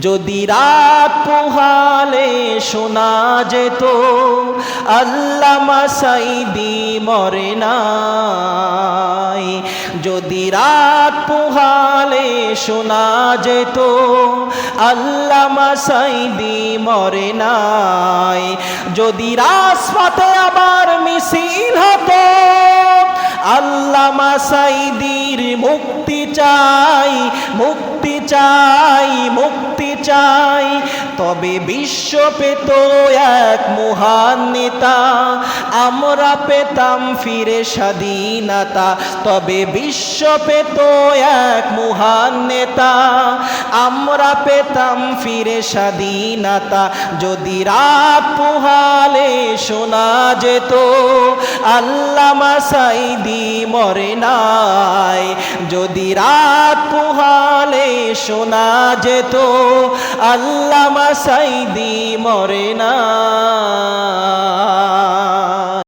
যদি রাত পোহালে শোনা যেত আল্লামা সাঈদী মরে নাই। যদি রাত পোহালে শোনা যেত আল্লামা সাঈদী মরে নাই। যদি রাজপথে আবার মিছিল হতো আল্লামা সাঈদীর মুক্তি চাই, মুক্তি চাই, মুক্তি চাই, তবে বিশ্ব পেত এক মহান নেতা, আমরা পেতাম ফিরে স্বাধীনতা। তবে বিশ্ব পেত এক মহান নেতা, আমরা পেতাম ফিরে স্বাধীনতা। যদি রাত পোহালে শোনা যেত আল্লামা সাঈদী মরে নাই। যদি রাত পোহালে শোনা যেত আল্লামা সাঈদী মরে নাই।